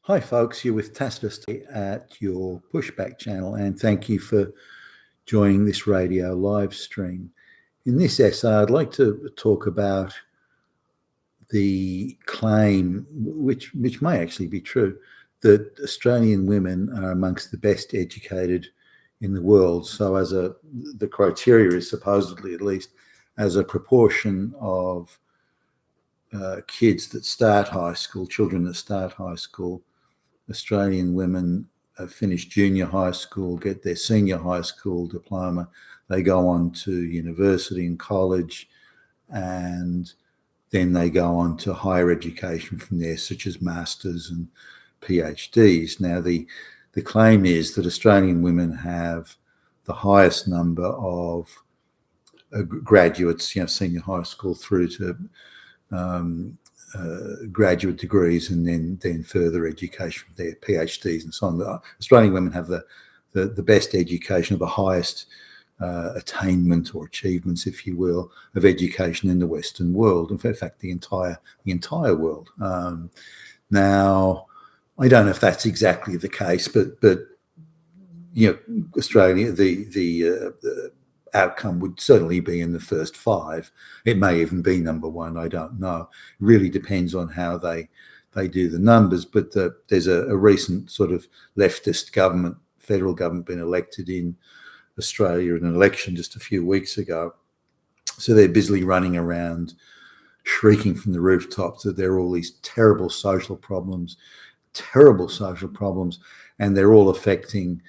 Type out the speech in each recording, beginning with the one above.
Hi, folks. You're with Tacitus at your Pushback channel, and thank you for joining this radio live stream. In this essay, I'd like to talk about the claim, which may actually be true, that Australian women are amongst the best educated in the world. So, the criteria is supposedly, at least, as a proportion of kids that start high school, children that start high school, Australian women finish junior high school, get their senior high school diploma. They go on to university and college, and then they go on to higher education from there, such as masters and PhDs. Now, the claim is that Australian women have the highest number of graduates, senior high school through to graduate degrees, and then further education from their PhDs and so on. The Australian women have the best education, the highest attainment or achievements, if you will, of education in the Western world. In fact, the entire world. Now, I don't know if that's exactly the case, but Australia, the outcome would certainly be in the first five. It may even be number one. I don't know. It really depends on how they do the numbers. But there's a recent sort of leftist government, federal government, been elected in Australia in an election just a few weeks ago. So they're busily running around shrieking from the rooftops that there are all these terrible social problems, and they're all affecting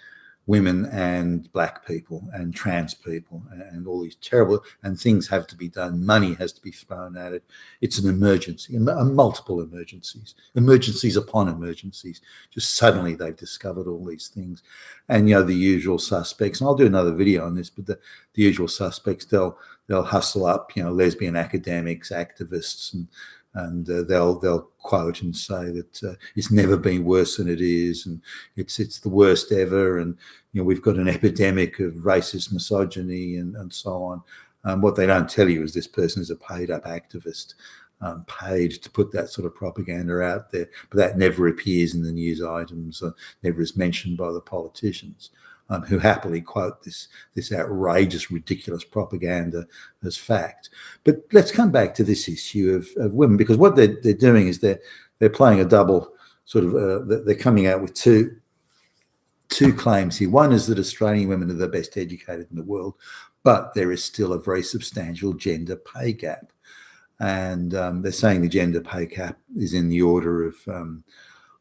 women and black people and trans people and all these terrible, and things have to be done. Money has to be thrown at it. It's an emergency, multiple emergencies upon emergencies. Just suddenly they've discovered all these things. And, the usual suspects, and I'll do another video on this, but the usual suspects, they'll hustle up, lesbian academics, activists, and they'll quote and say that it's never been worse than it is, and it's the worst ever, and we've got an epidemic of racist misogyny and so on. What they don't tell you is this person is a paid-up activist, paid to put that sort of propaganda out there, but that never appears in the news items, never is mentioned by the politicians. Who happily quote this outrageous, ridiculous propaganda as fact. But let's come back to this issue of women, because what they're doing is they're playing a double sort of. They're coming out with two claims here. One is that Australian women are the best educated in the world, but there is still a very substantial gender pay gap, and they're saying the gender pay gap is in the order of.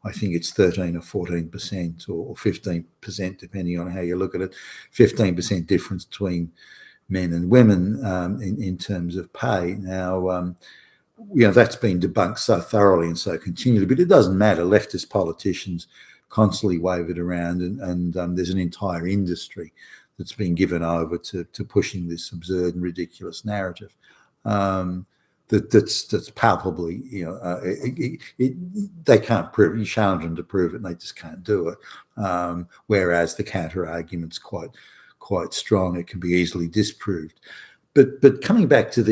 I think it's 13 or 14% or 15%, depending on how you look at it. 15% difference between men and women in terms of pay. Now, that's been debunked so thoroughly and so continually, but it doesn't matter. Leftist politicians constantly wave it around, and there's an entire industry that's been given over to pushing this absurd and ridiculous narrative. That's palpably, they can't prove it. You challenge them to prove it, and they just can't do it. Whereas the counter argument's quite strong. It can be easily disproved. But coming back to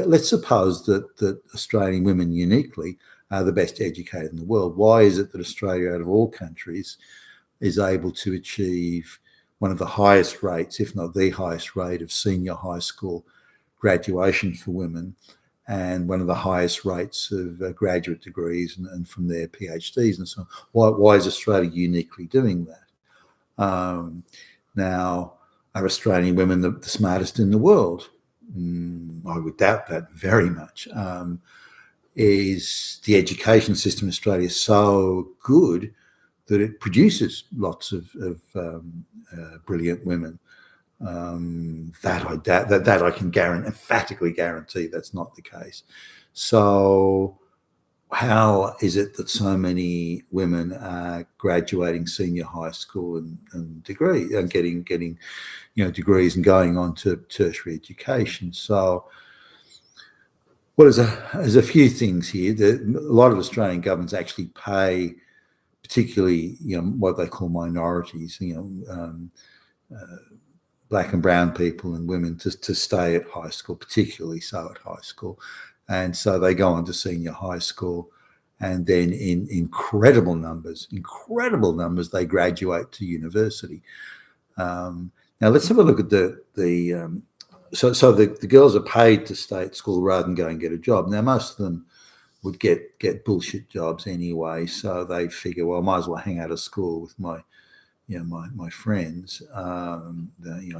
let's suppose that Australian women uniquely are the best educated in the world. Why is it that Australia, out of all countries, is able to achieve one of the highest rates, if not the highest rate, of senior high school graduation for women, and one of the highest rates of graduate degrees and from their PhDs and so on? Why is Australia uniquely doing that? Now, are Australian women the smartest in the world? I would doubt that very much. Is the education system in Australia so good that it produces lots of brilliant women? That I doubt. That I can emphatically guarantee that's not the case. So how is it that so many women are graduating senior high school and degree and getting degrees and going on to tertiary education? So there's a few things here. A lot of Australian governments actually pay, particularly what they call minorities, black and brown people and women to stay at high school, particularly so at high school. And so they go on to senior high school, and then in incredible numbers, they graduate to university. Now let's have a look at so the girls are paid to stay at school rather than go and get a job. Now most of them would get bullshit jobs anyway, so they figure, well, I might as well hang out of school with my friends. I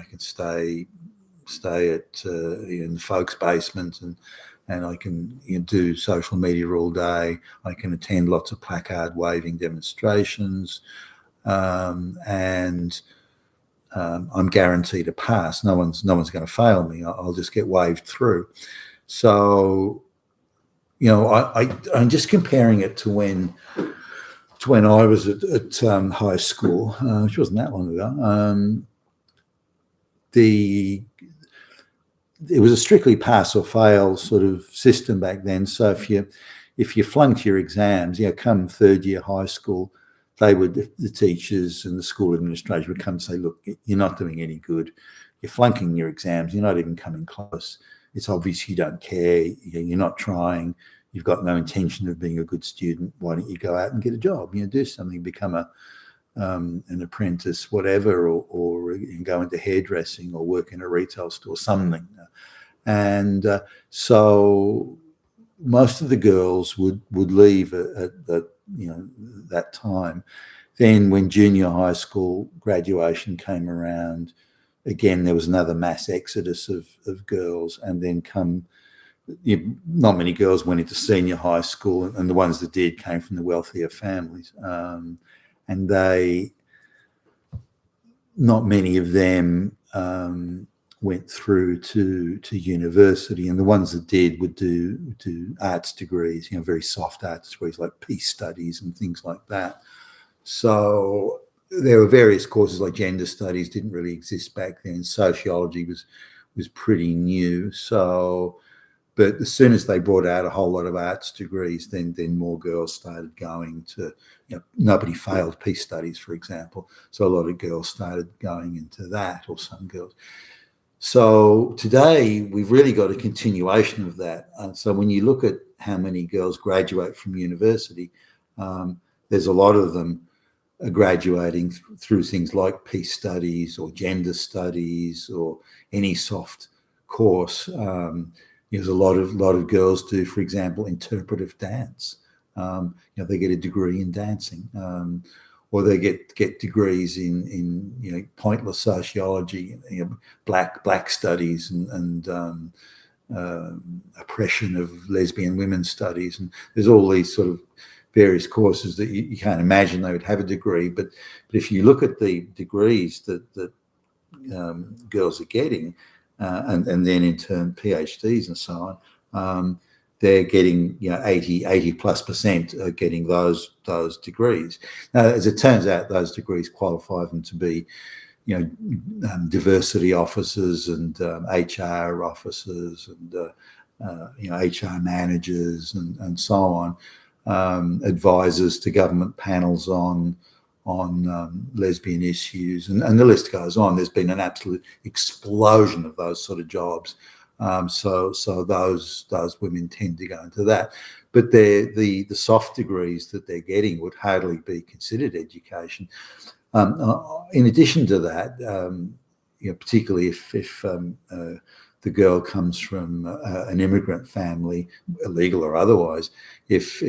can stay at in the folks' basement, and I can do social media all day. I can attend lots of placard waving demonstrations, and I'm guaranteed a pass. No one's going to fail me. I'll just get waved through. So, I'm just comparing it to when I was at high school, which wasn't that long ago. It was a strictly pass or fail sort of system back then. So if you flunked your exams, come third year high school, the teachers and the school administration would come and say, look, you're not doing any good. You're flunking your exams. You're not even coming close. It's obvious you don't care. You're not trying. You've got no intention of being a good student. Why don't you go out and get a job? Do something, become an apprentice, whatever, or go into hairdressing or work in a retail store, something. And so most of the girls would leave at that time. Then when junior high school graduation came around, again, there was another mass exodus of girls, and then not many girls went into senior high school, and the ones that did came from the wealthier families. And not many of them went through to university, and the ones that did would do arts degrees, very soft arts degrees like peace studies and things like that. So there were various courses like gender studies didn't really exist back then. Sociology was pretty new. So, but as soon as they brought out a whole lot of arts degrees, then more girls started going to, nobody failed peace studies, for example. So a lot of girls started going into that, or some girls. So today we've really got a continuation of that. So when you look at how many girls graduate from university, there's a lot of them are graduating through things like peace studies or gender studies or any soft course. There's a lot of girls do, for example, interpretive dance. They get a degree in dancing, or they get degrees in pointless sociology, black studies and oppression of lesbian women studies, and there's all these sort of various courses that you can't imagine they would have a degree. But if you look at the degrees that girls are getting, and then in turn PhDs and so on, they're getting 80+% are getting those degrees. Now, as it turns out, those degrees qualify them to be diversity officers and HR officers and HR managers and so on, advisors to government panels on lesbian issues, and the list goes on. There's been an absolute explosion of those sort of jobs. So those women tend to go into that, but the soft degrees that they're getting would hardly be considered education. In addition to that, particularly if the girl comes from an immigrant family, illegal or otherwise, if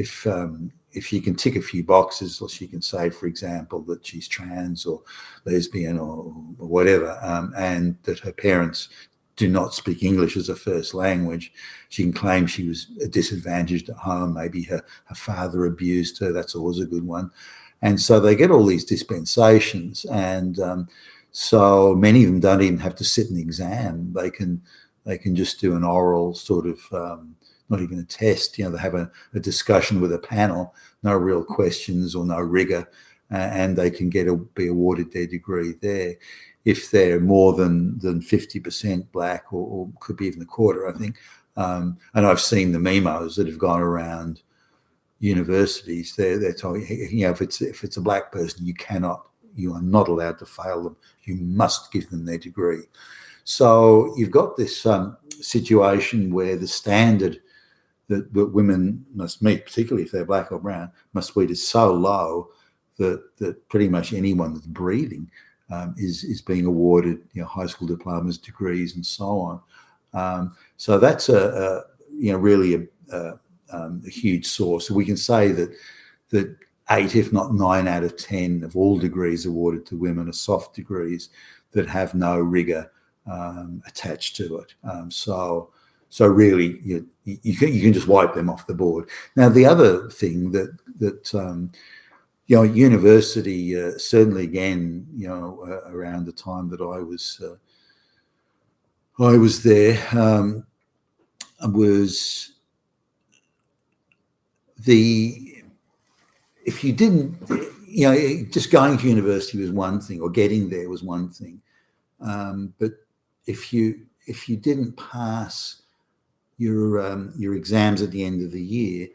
she can tick a few boxes, or she can say, for example, that she's trans or lesbian or whatever, and that her parents do not speak English as a first language, she can claim she was disadvantaged at home. Maybe her father abused her. That's always a good one. And so they get all these dispensations, and so many of them don't even have to sit an exam. They can just do an oral sort of, not even a test. They have a discussion with a panel, no real questions or no rigor, and they can be awarded their degree there. If they're more than 50% black, or could be even a quarter, I think. And I've seen the memos that have gone around universities. They're told, if it's a black person, you are not allowed to fail them. You must give them their degree. So you've got this situation where the standard that women must meet, particularly if they're black or brown, must meet is so low that pretty much anyone that's breathing is being awarded, high school diplomas, degrees, and so on. So that's really a huge source. So we can say that 8, if not 9 out of 10 of all degrees awarded to women are soft degrees that have no rigor attached to it. So really, you can just wipe them off the board. Now, the other thing that university, certainly again, around the time that I was there, was if you didn't, just going to university was one thing, or getting there was one thing, but if you didn't pass your exams at the end of the year,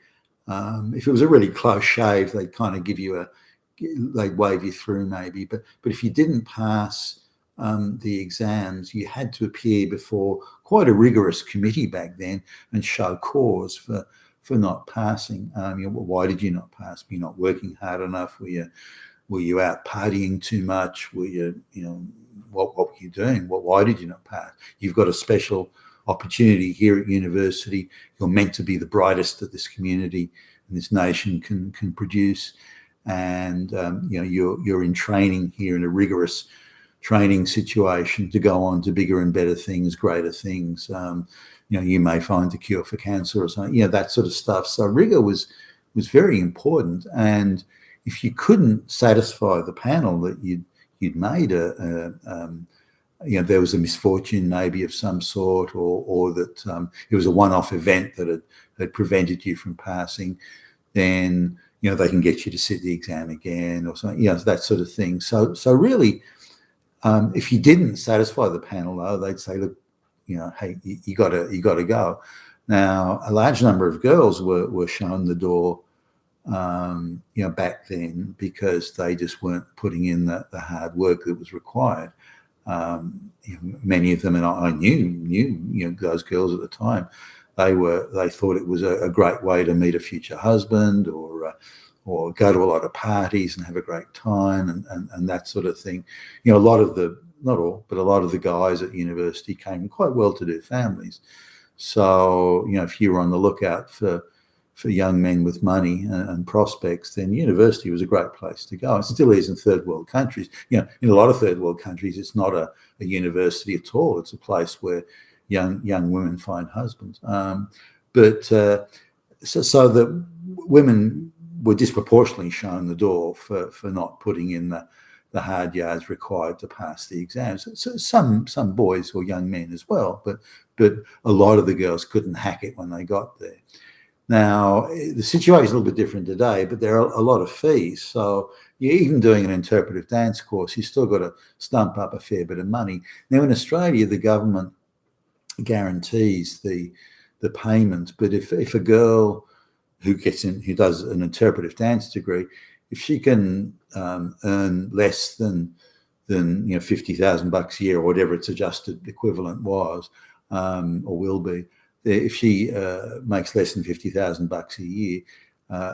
if it was a really close shave, they'd kind of they'd wave you through maybe. But if you didn't pass the exams, you had to appear before quite a rigorous committee back then and show cause for not passing. Why did you not pass? Were you not working hard enough? Were you out partying too much? Were you, what were you doing? Why did you not pass? You've got a special opportunity here at university. You're meant to be the brightest that this community and this nation can produce, and you're in training here in a rigorous training situation to go on to bigger and better things, greater things. You may find a cure for cancer or something, that sort of stuff. So rigor was very important, and if you couldn't satisfy the panel that you'd made there was a misfortune maybe of some sort, or that it was a one-off event that had prevented you from passing, then they can get you to sit the exam again or something, that sort of thing. So really, if you didn't satisfy the panel, though, they'd say, look, hey, you got to go. Now, a large number of girls were shown the door, back then, because they just weren't putting in the hard work that was required. Many of them, and I knew those girls at the time, they thought it was a great way to meet a future husband, or go to a lot of parties and have a great time, and that sort of thing. A lot of not all, but a lot of the guys at university came from quite well-to-do families. So, if you were on the lookout for young men with money and prospects, then university was a great place to go. It still is in third world countries. In a lot of third world countries, it's not a university at all. It's a place where young women find husbands. So that women were disproportionately shown the door for not putting in the hard yards required to pass the exams. So some boys or young men as well, but a lot of the girls couldn't hack it when they got there. Now, the situation is a little bit different today, but there are a lot of fees. So you're even doing an interpretive dance course, you still got to stump up a fair bit of money. Now, in Australia, the government guarantees the payment, but if a girl who does an interpretive dance degree, if she can earn less than $50,000 a year, or whatever its adjusted equivalent was, or will be, if she makes less than $50,000 a year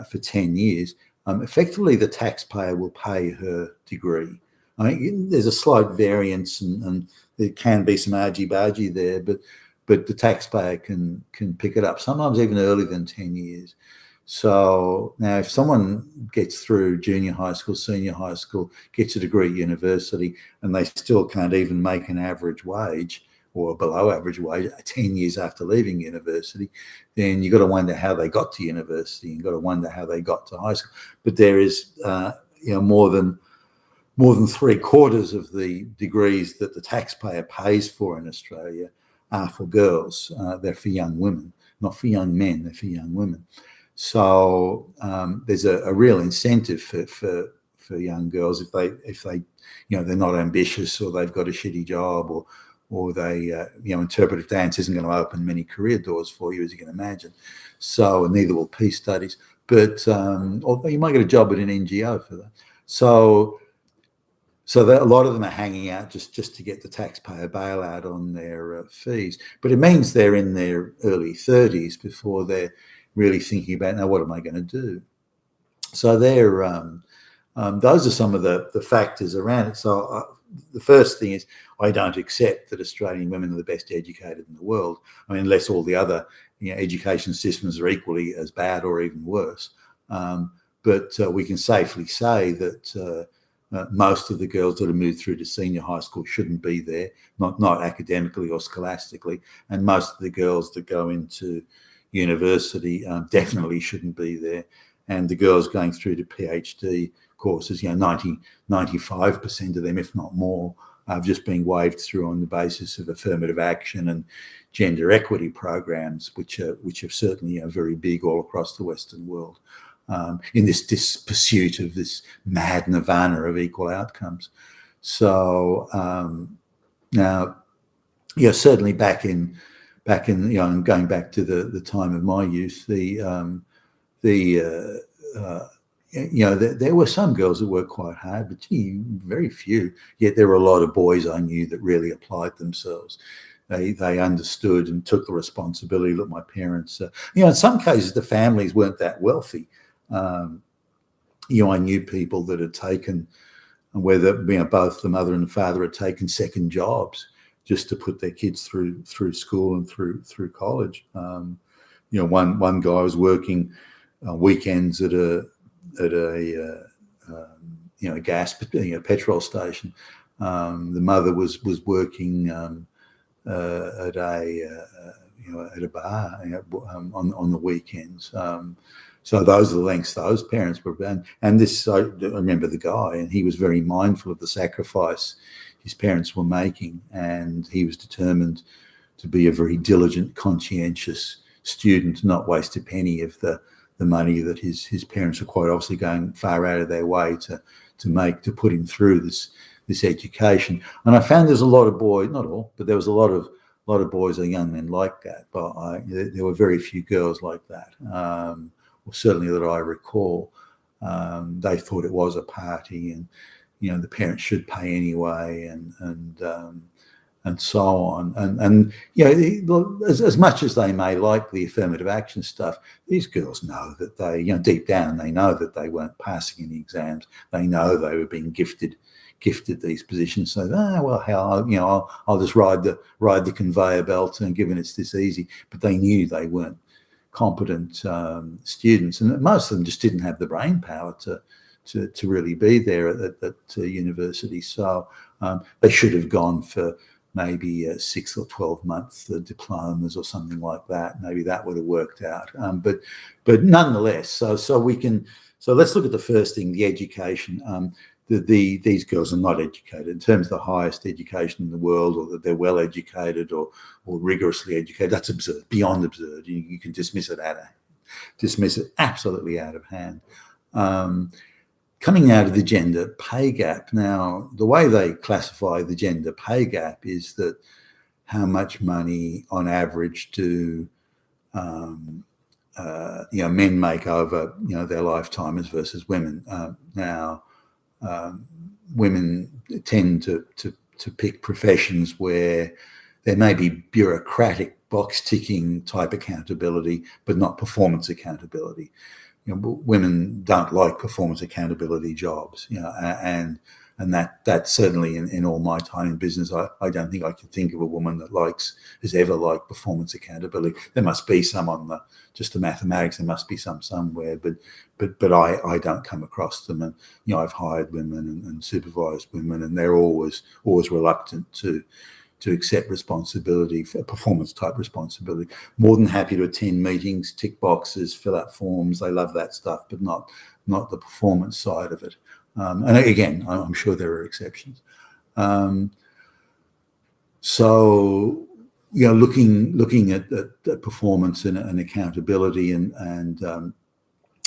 for 10 years, effectively the taxpayer will pay her degree. I mean, there's a slight variance, and there can be some argy-bargy there, but the taxpayer can pick it up, sometimes even earlier than 10 years. So now if someone gets through junior high school, senior high school, gets a degree at university, and they still can't even make an average wage or below average wage 10 years after leaving university, then you've got to wonder how they got to university, and you've got to wonder how they got to high school. But there is more than 3/4 of the degrees that the taxpayer pays for in Australia are for girls. They're for young women, not for young men. They're for young women. So there's a real incentive for young girls if they they're not ambitious, or they've got a shitty job, or they interpretive dance isn't going to open many career doors for you, as you can imagine. So neither will peace studies, but or you might get a job at an NGO for that. So So that a lot of them are hanging out just to get the taxpayer bailout on their fees. But it means they're in their early 30s before they're really thinking about, now, what am I going to do? So those are some of the factors around it. So the first thing is, I don't accept that Australian women are the best educated in the world. I mean, unless all the other education systems are equally as bad or even worse. But we can safely say that most of the girls that have moved through to senior high school shouldn't be there, not academically or scholastically, and most of the girls that go into university definitely shouldn't be there. And the girls going through to PhD courses, 95% of them, if not more, have just been waved through on the basis of affirmative action and gender equity programs, which are certainly very big all across the Western world. In this pursuit of this mad nirvana of equal outcomes. So now, certainly back in going back to the time of my youth, there were some girls that worked quite hard, but very few. Yet there were a lot of boys I knew that really applied themselves. They understood and took the responsibility. Look, my parents, in some cases the families weren't that wealthy. I knew people that had taken, whether both the mother and the father had taken second jobs just to put their kids through school and through college. One guy was working weekends at a gas petrol station. The mother was working at a bar on the weekends. So those are the lengths those parents were. And this, I remember the guy, and he was very mindful of the sacrifice his parents were making, and he was determined to be a very diligent, conscientious student, not waste a penny of the money that his parents are quite obviously going far out of their way to put him through this education. And I found there's a lot of boys, not all, but there was a lot of boys or young men like that. But there were very few girls like that. Well, certainly that I recall. They thought it was a party, and the parents should pay anyway, and so on. And as much as they may like the affirmative action stuff, these girls know that they, deep down, they know that they weren't passing any exams. They know they were being gifted these positions. So, hell, I'll just ride the conveyor belt, and given it's this easy. But they knew they weren't competent students, and most of them just didn't have the brain power to really be there at university. So they should have gone for maybe 6 or 12 month diplomas or something like that. Maybe that would have worked out. But nonetheless, so let's look at the first thing, the education. These girls are not educated in terms of the highest education in the world, or that they're well educated or rigorously educated. That's absurd, beyond absurd. You can dismiss it absolutely out of hand. Coming out of the gender pay gap. Now, the way they classify the gender pay gap is that how much money on average do men make over their lifetimes versus women. Women tend to pick professions where there may be bureaucratic box ticking type accountability, but not performance accountability. Women don't like performance accountability jobs, and that certainly in all my time in business, I don't think I can think of a woman that has ever liked performance accountability. There must be some on just the mathematics. There must be some somewhere, but I don't come across them. And I've hired women and supervised women, and they're always reluctant to accept responsibility, for performance type responsibility. More than happy to attend meetings, tick boxes, fill out forms. They love that stuff, but not the performance side of it. And again, I'm sure there are exceptions. So, looking at performance and accountability, and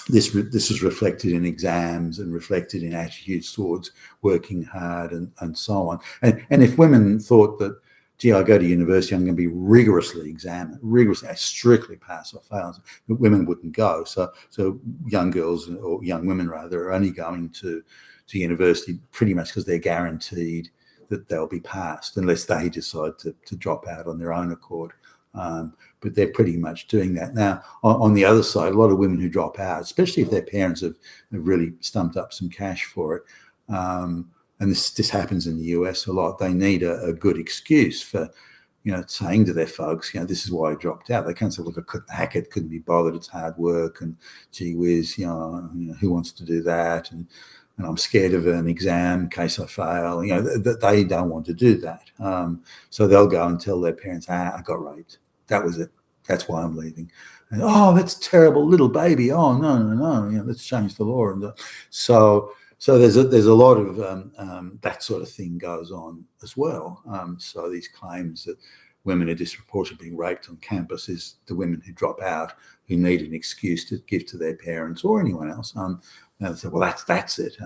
this is reflected in exams and reflected in attitudes towards working hard and so on. And if women thought that gee, I go to university, I'm going to be rigorously examined, rigorously, strictly pass or fail. But women wouldn't go. So young girls, or young women rather, are only going to university pretty much because they're guaranteed that they'll be passed, unless they decide to drop out on their own accord. But they're pretty much doing that. Now, on the other side, a lot of women who drop out, especially if their parents have really stumped up some cash for it, and this happens in the US a lot, they need a good excuse for, saying to their folks, this is why I dropped out. They can't say, look, I couldn't hack it, couldn't be bothered, it's hard work, and gee whiz, who wants to do that? And I'm scared of an exam in case I fail. They don't want to do that. So they'll go and tell their parents, I got raped. That was it. That's why I'm leaving. And, oh, that's terrible, little baby. Oh, no. Let's change the law. And so there's a lot of that sort of thing goes on as well. So these claims that women are disproportionately being raped on campus is the women who drop out, who need an excuse to give to their parents or anyone else. They say, well, that's it.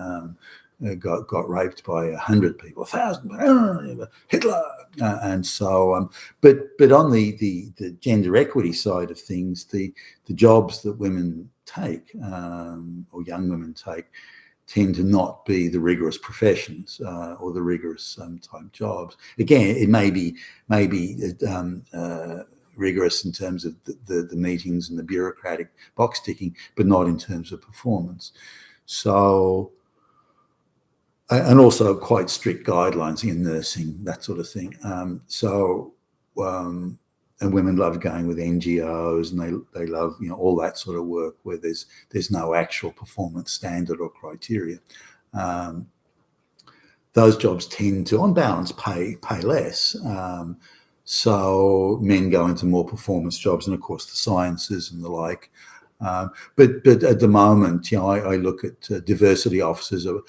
Got raped by 100 people, 1,000, Hitler, and so. But on the gender equity side of things, the jobs that women take, or young women take, tend to not be the rigorous professions or the rigorous type jobs. Again, it may be rigorous in terms of the meetings and the bureaucratic box ticking, but not in terms of performance. So, and also quite strict guidelines in nursing, that sort of thing. And women love going with NGOs, and they love all that sort of work where there's no actual performance standard or criteria. Those jobs tend to, on balance, pay less. So men go into more performance jobs, and of course the sciences and the like. But at the moment, I look at diversity officers are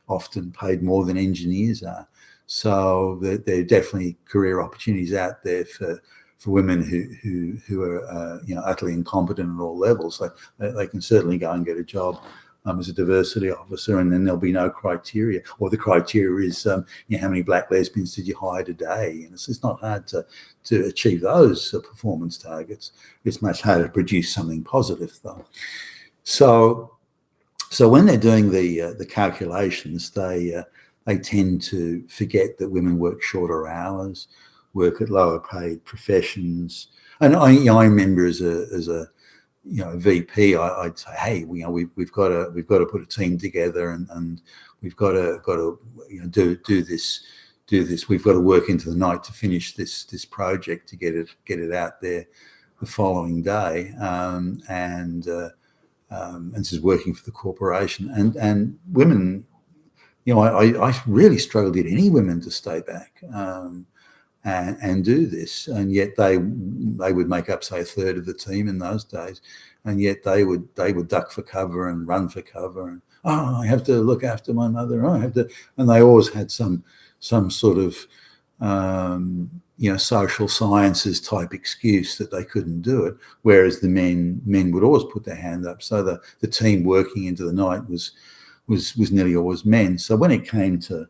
often paid more than engineers are. So there are definitely career opportunities out there for women who are utterly incompetent at all levels. They can certainly go and get a job as a diversity officer, and then there'll be no criteria. Or the criteria is how many black lesbians did you hire today? And it's not hard to achieve those performance targets. It's much harder to produce something positive, though. So when they're doing the calculations, they tend to forget that women work shorter hours, work at lower paid professions. And I remember as a VP, I'd say, hey, we've got to put a team together, and we've got to do this. We've got to work into the night to finish this project to get it out there the following day. And this is working for the corporation. And women, I really struggle to get any women to stay back and do this, and yet they would make up, say, a third of the team in those days, and yet they would duck for cover and run for cover, and I have to look after my mother, I have to, and they always had some sort of social sciences type excuse that they couldn't do it, whereas the men would always put their hand up. So the team working into the night was nearly always men. So when it came to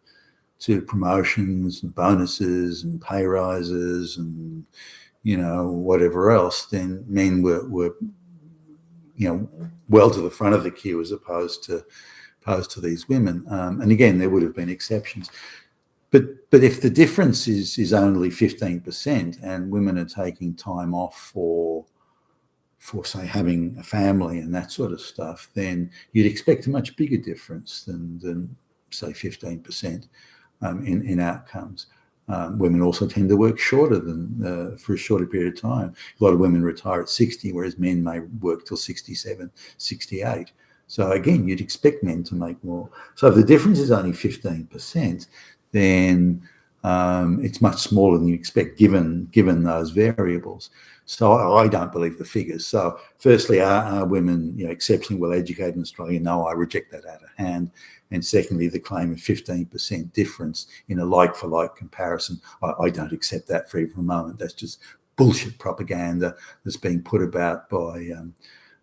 promotions and bonuses and pay rises and whatever else, then men were well to the front of the queue as opposed to these women. And again, there would have been exceptions, but if the difference is only 15% and women are taking time off for say having a family and that sort of stuff, then you'd expect a much bigger difference than say 15%. In outcomes. Women also tend to work shorter than for a shorter period of time. A lot of women retire at 60, whereas men may work till 67, 68. So again, you'd expect men to make more. So if the difference is only 15%, then it's much smaller than you expect given those variables. So I don't believe the figures. So firstly, are women exceptionally well educated in Australia? No, I reject that out of hand. And secondly, the claim of 15% difference in a like-for-like comparison, I don't accept that for even a moment. That's just bullshit propaganda that's being put about by the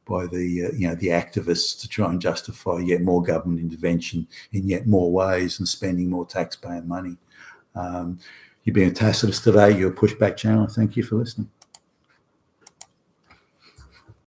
activists to try and justify yet more government intervention in yet more ways and spending more taxpayer money. You've been a Tacitus today. You're a Pushback channel. Thank you for listening.